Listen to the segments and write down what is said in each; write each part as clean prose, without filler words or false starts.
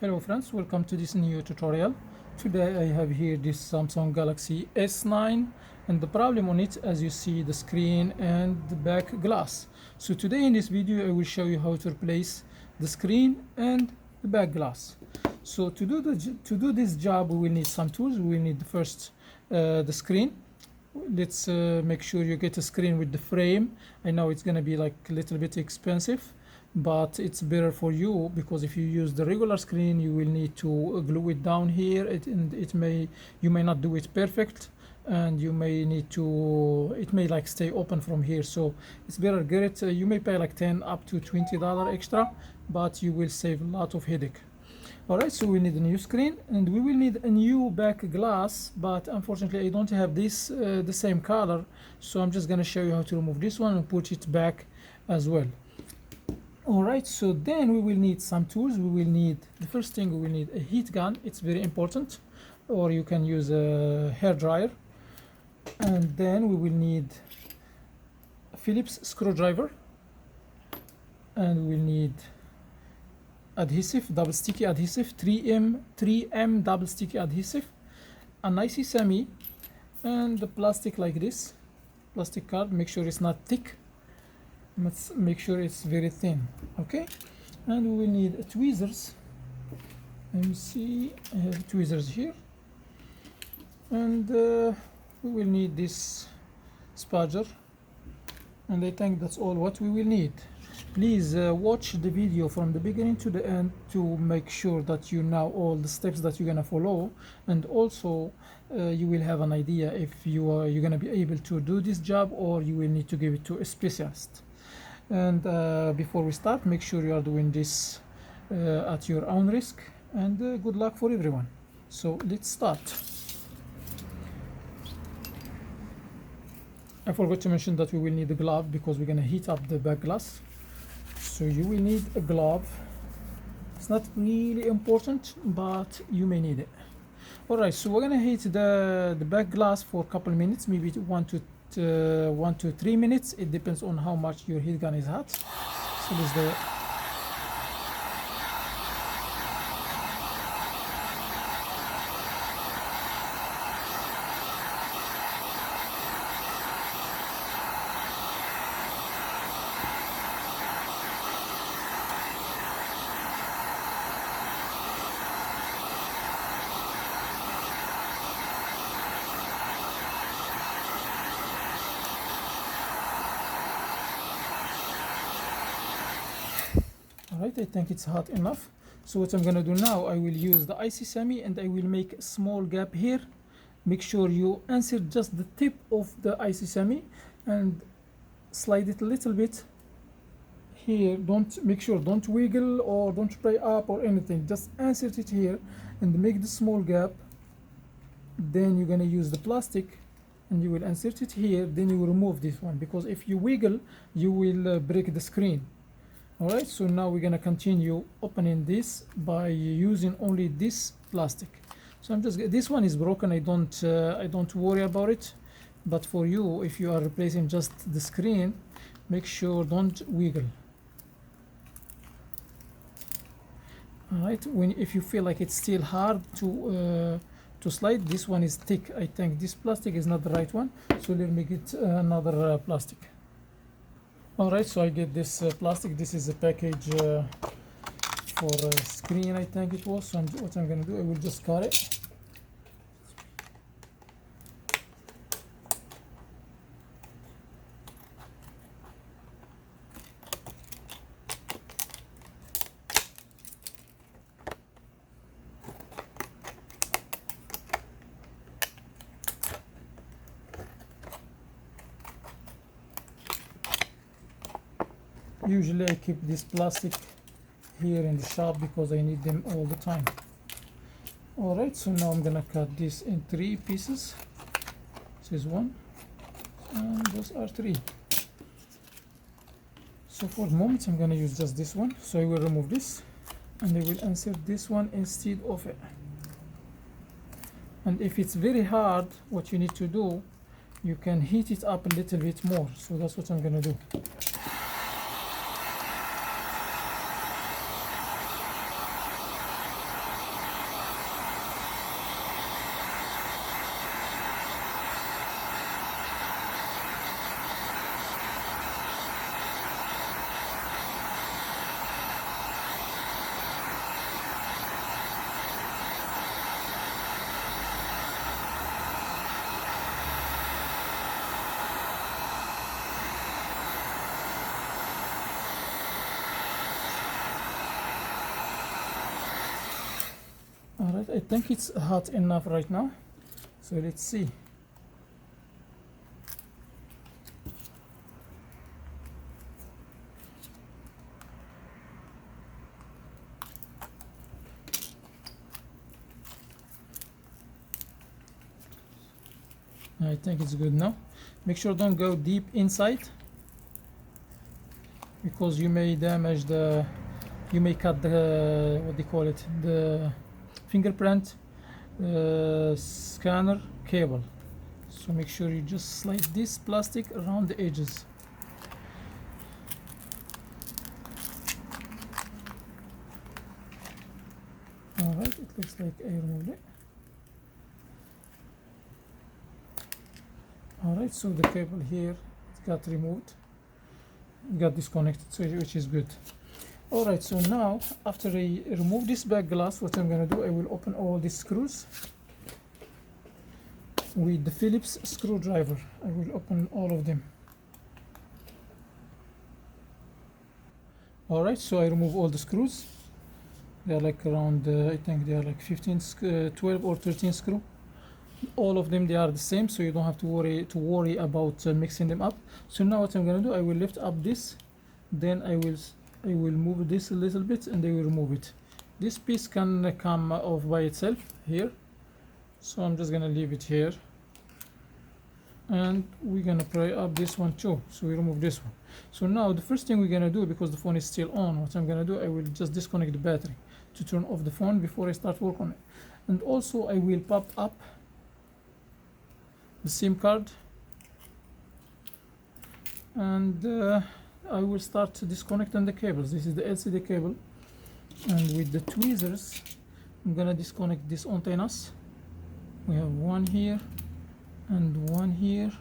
Hello friends, welcome to this new tutorial. Today I have here this Samsung Galaxy S9 and the problem on it, as you see, the screen and the back glass. So today in this video I will show you how to replace the screen and the back glass. So to do this job we will need some tools. We will need first the screen. Let's make sure you get a screen with the frame. I know it's gonna be like a little bit expensive, but it's better for you, because if you use the regular screen you will need to glue it down here, you may not do it perfect, and you may need to, it may like stay open from here. So it's better get it. You may pay like 10 up to $20 extra, but you will save a lot of headache. Alright, so we need a new screen and we will need a new back glass, but unfortunately I don't have this the same color, so I'm just gonna show you how to remove this one and put it back as well. Alright, so then we will need some tools. We will need, the first thing, we will need a heat gun. It's very important, or you can use a hair dryer. And then we will need a Phillips screwdriver, and we will need adhesive, double sticky adhesive, 3M double sticky adhesive, an IC semi, and the plastic like this, plastic card. Make sure it's not thick. Let's make sure it's very thin. Okay, and we will need tweezers. Let me see, I have tweezers here, and we will need this spudger, and I think that's all what we will need. Please watch the video from the beginning to the end to make sure that you know all the steps that you're gonna follow, and also you will have an idea if you're gonna be able to do this job, or you will need to give it to a specialist. And before we start, make sure you are doing this at your own risk, and good luck for everyone. So let's start. I forgot to mention that we will need a glove, because we're going to heat up the back glass. So you will need a glove. It's not really important, but you may need it. Alright, so we're going to heat the back glass for a couple of minutes, maybe 1 to 3 minutes. It depends on how much your heat gun is hot. So let's do it. Alright, I think it's hot enough. So what I'm gonna do now, I will use the IC semi and I will make a small gap here. Make sure you insert just the tip of the IC semi and slide it a little bit here. Make sure don't wiggle or don't spray up or anything. Just insert it here and make the small gap. Then you're gonna use the plastic and you will insert it here. Then you will remove this one, because if you wiggle you will break the screen. Alright, so now we're gonna continue opening this by using only this plastic. So this one is broken. I don't worry about it, but for you, if you are replacing just the screen, make sure don't wiggle. Alright, if you feel like it's still hard to slide, this one is thick. I think this plastic is not the right one, so let me get another plastic. Alright, so I get this plastic. This is a package for a screen, I think it was. So what I'm gonna do, I will just cut it. Usually I keep this plastic here in the shop because I need them all the time. Alright, so now I'm gonna cut this in 3 pieces. This is 1, and those are 3. So for the moment I'm gonna use just this one. So I will remove this and I will insert this one instead of it. And if it's very hard, what you need to do, you can heat it up a little bit more. So that's what I'm gonna do. All right, I think it's hot enough right now, so let's see. I think it's good now. Make sure don't go deep inside, because you may damage the, you may cut the, what do you call it, the fingerprint scanner cable. So make sure you just slide this plastic around the edges. All right, it looks like I removed it. All right, so the cable here, it got removed, got disconnected, so which is good. All right, so now after I remove this back glass, what I'm gonna do, I will open all these screws with the Phillips screwdriver. I will open all of them. All right, so I remove all the screws. They are like around, I think they are like 12 or 13 screw. All of them, they are the same, so you don't have to worry about mixing them up. So now what I'm gonna do, I will lift up this, then I will move this a little bit, and I will remove it. This piece can come off by itself here, so I'm just gonna leave it here, and we're gonna pry up this one too. So we remove this one. So now the first thing we're gonna do, because the phone is still on, what I'm gonna do, I will just disconnect the battery to turn off the phone before I start work on it. And also I will pop up the SIM card, and I will start disconnecting the cables. This is the LCD cable, and with the tweezers I'm gonna disconnect these antennas. We have one here and one here,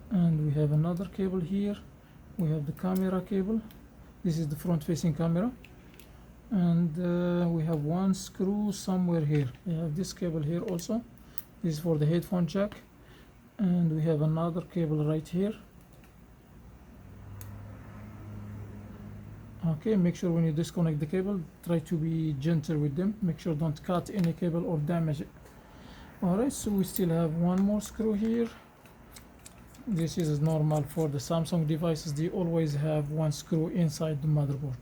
and we have another cable here. We have the camera cable. This is the front facing camera, and we have one screw somewhere here. We have this cable here also. This is for the headphone jack, and we have another cable right here. Okay, make sure when you disconnect the cable, try to be gentle with them. Make sure don't cut any cable or damage it. All right, so we still have one more screw here. This is normal for the Samsung devices. They always have one screw inside the motherboard.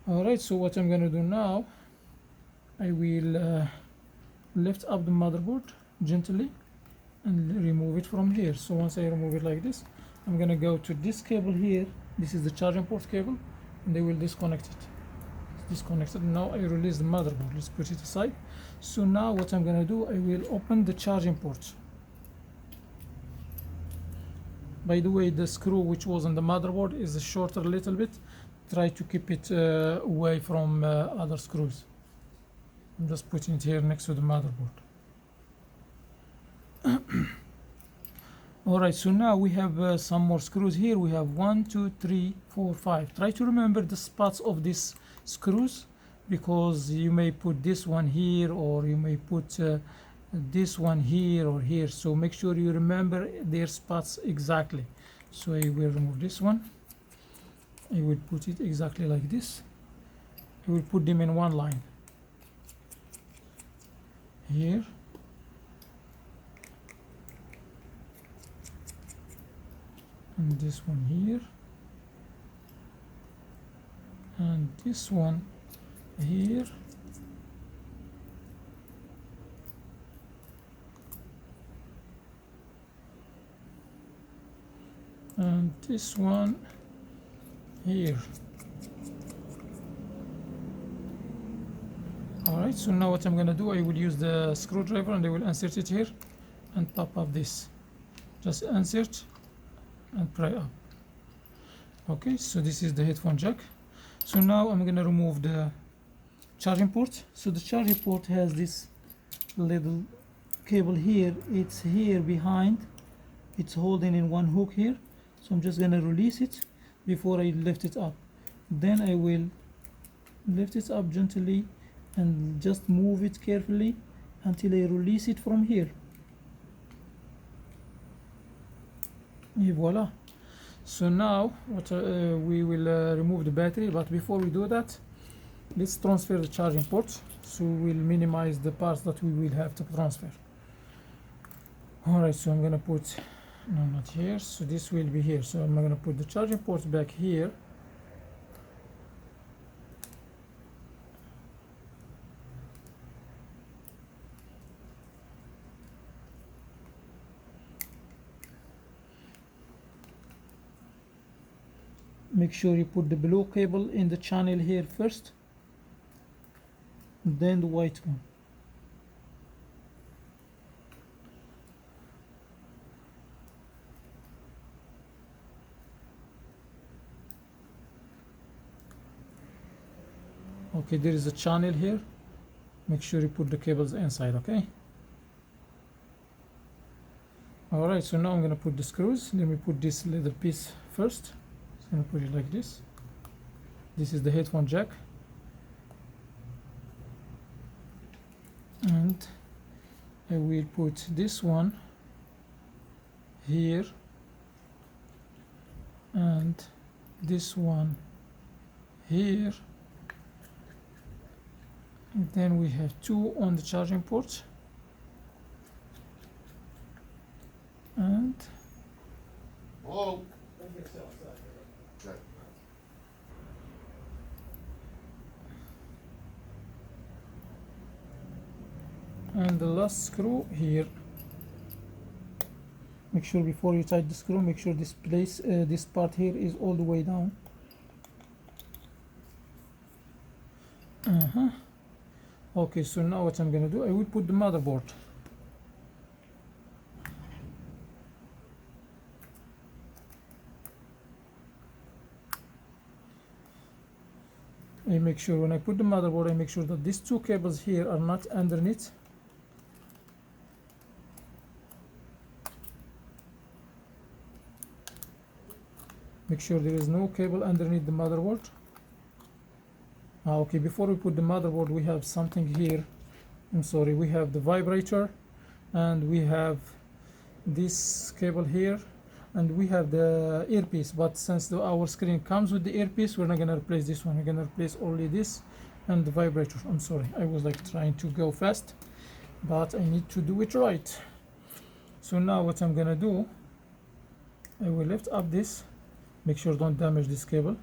All right, so what I'm gonna do now, I will lift up the motherboard gently and remove it from here. So once I remove it like this, I'm gonna go to this cable here. This is the charging port cable, and I will disconnect it. It's disconnected. Now I release the motherboard. Let's put it aside. So now what I'm gonna do, I will open the charging port. By the way, the screw which was on the motherboard is shorter a little bit. Try to keep it away from other screws. I'm just putting it here next to the motherboard. Alright, so now we have some more screws here. We have 1, 2, 3, 4, 5. Try to remember the spots of these screws, because you may put this one here, or you may put this one here or here. So make sure you remember their spots exactly. So I will remove this one. I will put it exactly like this. I will put them in one line here, and this one here, and this one here, and this one here. Alright, so now what I'm gonna do, I will use the screwdriver and I will insert it here and pop up this. Just insert and pry up. Okay, so this is the headphone jack. So now I'm gonna remove the charging port. So the charging port has this little cable here. It's here behind. It's holding in one hook here. So I'm just gonna release it before I lift it up. Then I will lift it up gently and just move it carefully until I release it from here. Et voila. So now we will remove the battery, but before we do that, let's transfer the charging ports, so we'll minimize the parts that we will have to transfer. Alright, so I'm gonna put, no, not here, so this will be here. So I'm gonna put the charging ports back here. Make sure you put the blue cable in the channel here first, then the white one. Okay, there is a channel here. Make sure you put the cables inside, okay? Alright, so now I'm gonna put the screws. Let me put this little piece first. I'm gonna put it like this. This is the headphone jack. And I will put this one here and this one here. And then we have two on the charging ports, and Hello? the last screw here. Make sure before you tighten the screw, make sure this part here is all the way down. Okay, so now what I'm gonna do, I will put the motherboard. I make sure when I put the motherboard, I make sure that these two cables here are not underneath. Make sure there is no cable underneath the motherboard. Okay, before we put the motherboard, we have something here. I'm sorry, we have the vibrator, and we have this cable here, and we have the earpiece. But since our screen comes with the earpiece, we're not gonna replace this one. We're gonna replace only this and the vibrator. I'm sorry, I was like trying to go fast, but I need to do it right. So now what I'm gonna do, I will lift up this. Make sure don't damage this cable.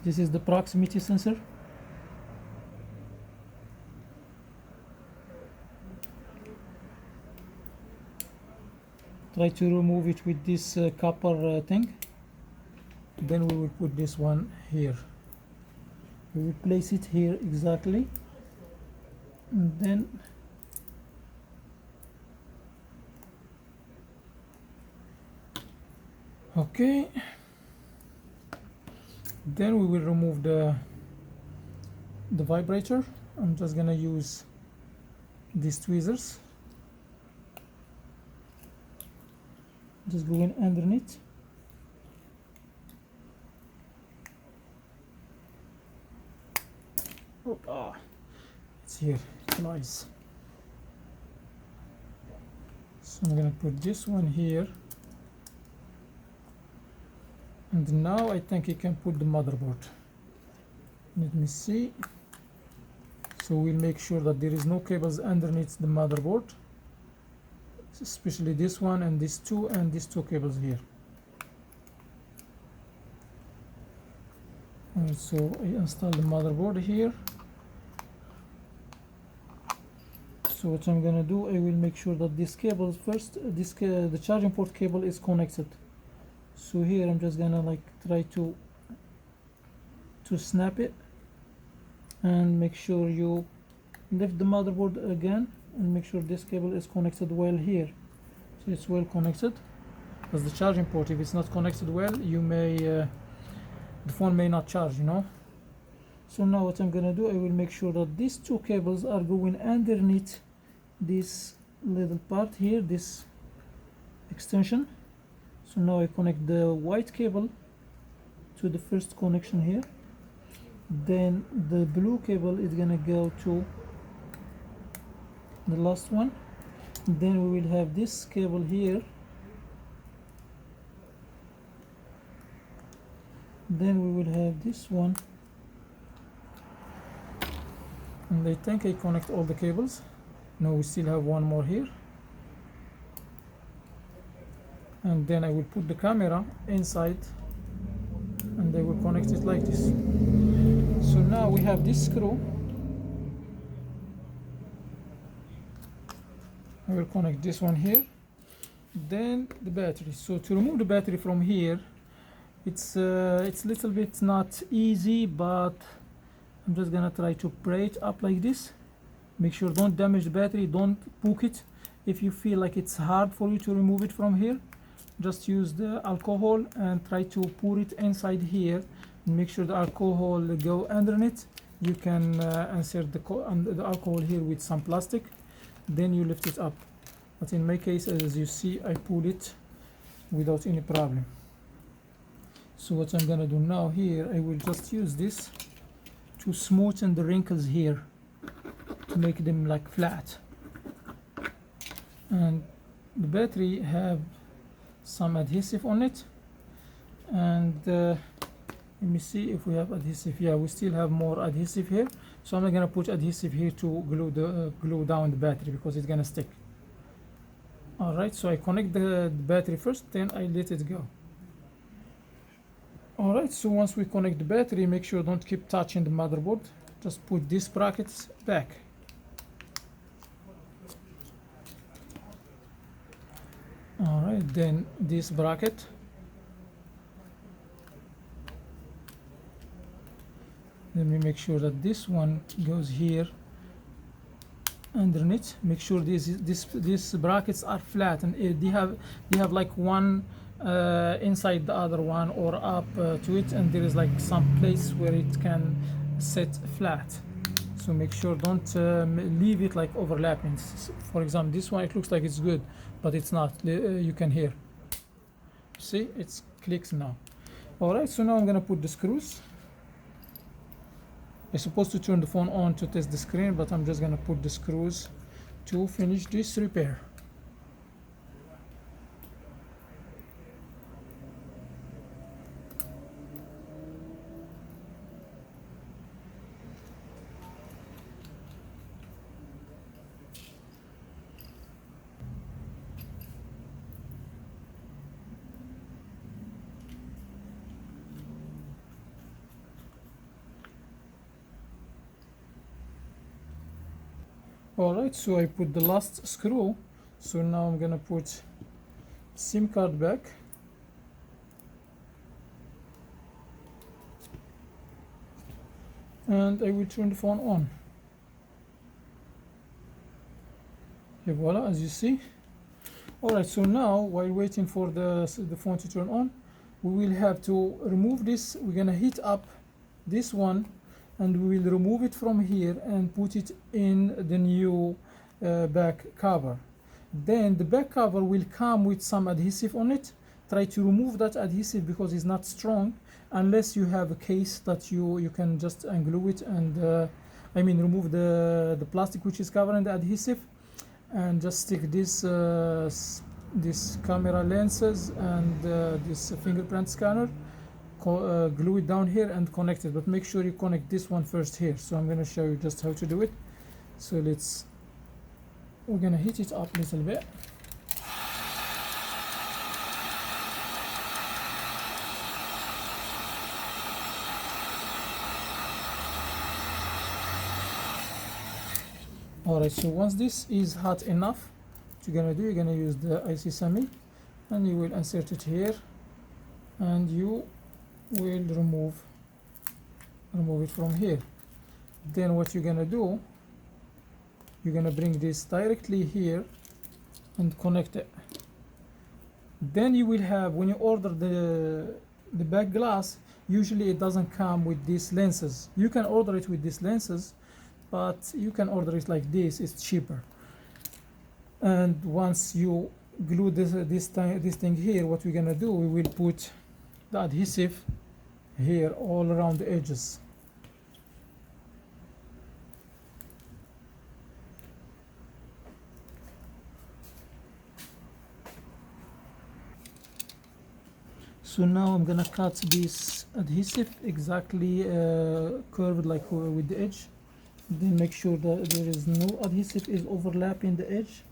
This is the proximity sensor. Try to remove it with this copper thing. Then we will put this one here. We will place it here exactly. And then okay. Then we will remove the vibrator. I'm just gonna use these tweezers. Just go in underneath. Oh, it's here, nice. So I'm gonna put this one here. And now I think you can put the motherboard. Let me see. So we'll make sure that there is no cables underneath the motherboard, especially this one and these two cables here. And so I install the motherboard here. So what I'm gonna do, I will make sure that this cable first, the charging port cable is connected. So here I'm just gonna like try to snap it, and make sure you lift the motherboard again and make sure this cable is connected well here. So it's well connected, because the charging port, if it's not connected well, you may the phone may not charge, you know. So now what I'm gonna do, I will make sure that these two cables are going underneath this little part here, this extension. So now I connect the white cable to the first connection here, then the blue cable is gonna go to the last one, then we will have this cable here, then we will have this one, and I think I connect all the cables. No, we still have one more here, and then I will put the camera inside and I will connect it like this. So now we have this screw. I will connect this one here, then the battery. So to remove the battery from here, it's a little bit not easy, but I'm just gonna try to pry it up like this. Make sure don't damage the battery, don't poke it. If you feel like it's hard for you to remove it from here, just use the alcohol and try to pour it inside here, and make sure the alcohol go underneath. You can insert the alcohol here with some plastic, then you lift it up. But in my case, as you see, I pull it without any problem. So what I'm gonna do now here, I will just use this to smoothen the wrinkles here, to make them like flat. And the battery have some adhesive on it, and let me see if we have adhesive. Yeah, we still have more adhesive here, so I'm not gonna put adhesive here to glue down the battery because it's gonna stick. All right, so I connect the battery first, then I let it go. All right, so once we connect the battery, make sure don't keep touching the motherboard. Just put these brackets back. All right, then this bracket. Let me make sure that this one goes here underneath. Make sure these brackets are flat, and they have like one inside the other one or up to it, and there is like some place where it can sit flat. So make sure don't leave it like overlapping. For example, this one, it looks like it's good, but it's not. You can hear. See, it clicks now. All right, so now I'm gonna put the screws. I'm supposed to turn the phone on to test the screen, but I'm just gonna put the screws to finish this repair. Alright, so I put the last screw, so now I'm gonna put SIM card back, and I will turn the phone on. Okay, voila, as you see. Alright, so now while waiting for the phone to turn on, we will have to remove this. We're gonna heat up this one, and we will remove it from here and put it in the new back cover. Then the back cover will come with some adhesive on it. Try to remove that adhesive because it's not strong, unless you have a case that you can just unglue it and remove the plastic which is covering the adhesive, and just stick this camera lenses and this fingerprint scanner, glue it down here and connect it. But make sure you connect this one first here. So I'm going to show you just how to do it. So we're going to heat it up a little bit. Alright, so once this is hot enough, what you're going to do, you're going to use the IC semi, and you will insert it here, and you will remove it from here. Then what you're gonna do, you're gonna bring this directly here and connect it. Then you will have, when you order the back glass, usually it doesn't come with these lenses. You can order it with these lenses, but you can order it like this, it's cheaper. And once you glue this thing here, what we're gonna do, we will put the adhesive here all around the edges. So now I'm gonna cut this adhesive exactly curved like with the edge. Then make sure that there is no adhesive is overlapping the edge.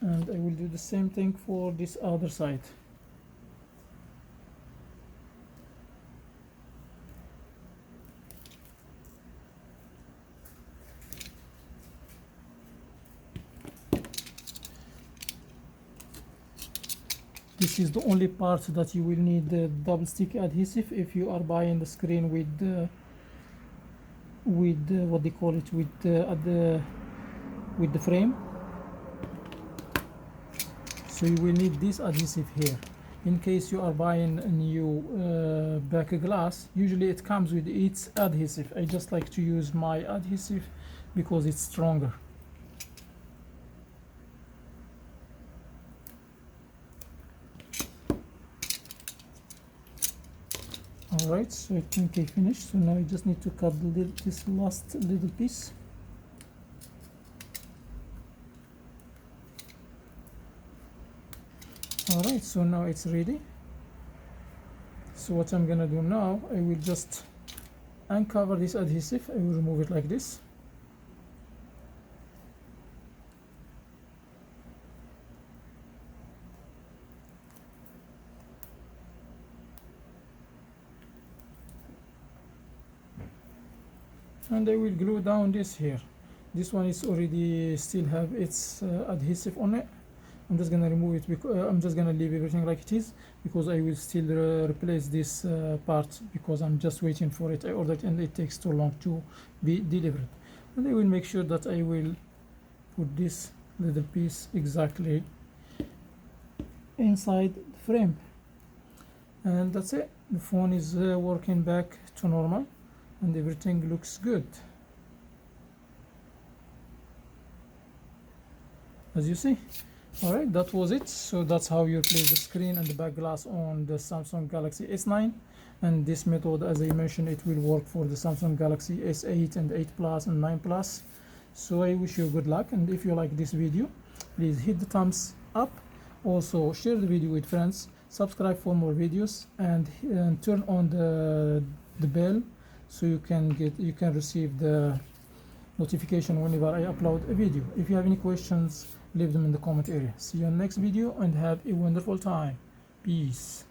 And I will do the same thing for this other side. This is the only part that you will need the double stick adhesive if you are buying the screen with what they call it, with the frame. So you will need this adhesive here. In case you are buying a new back glass, usually it comes with its adhesive. I just like to use my adhesive because it's stronger. Alright, so I think I finished. So now I just need to cut this last little piece. Alright, so now it's ready. So what I'm gonna do now, I will just uncover this adhesive. I will remove it like this. And I will glue down this here. This one is already still have its adhesive on it. I'm just gonna remove it because I'm just gonna leave everything like it is, because I will still replace this part, because I'm just waiting for it. I ordered and it takes too long to be delivered. And I will make sure that I will put this little piece exactly inside the frame, and that's it. The phone is working back to normal and everything looks good, as you see. Alright, that was it. So that's how you replace the screen and the back glass on the Samsung Galaxy S9. And this method, as I mentioned, it will work for the Samsung Galaxy S8 and 8 Plus and 9 Plus. So I wish you good luck, and if you like this video, please hit the thumbs up. Also share the video with friends, subscribe for more videos, and turn on the bell so you can receive the notification whenever I upload a video. If you have any questions, leave them in the comment area. See you in the next video and have a wonderful time. Peace.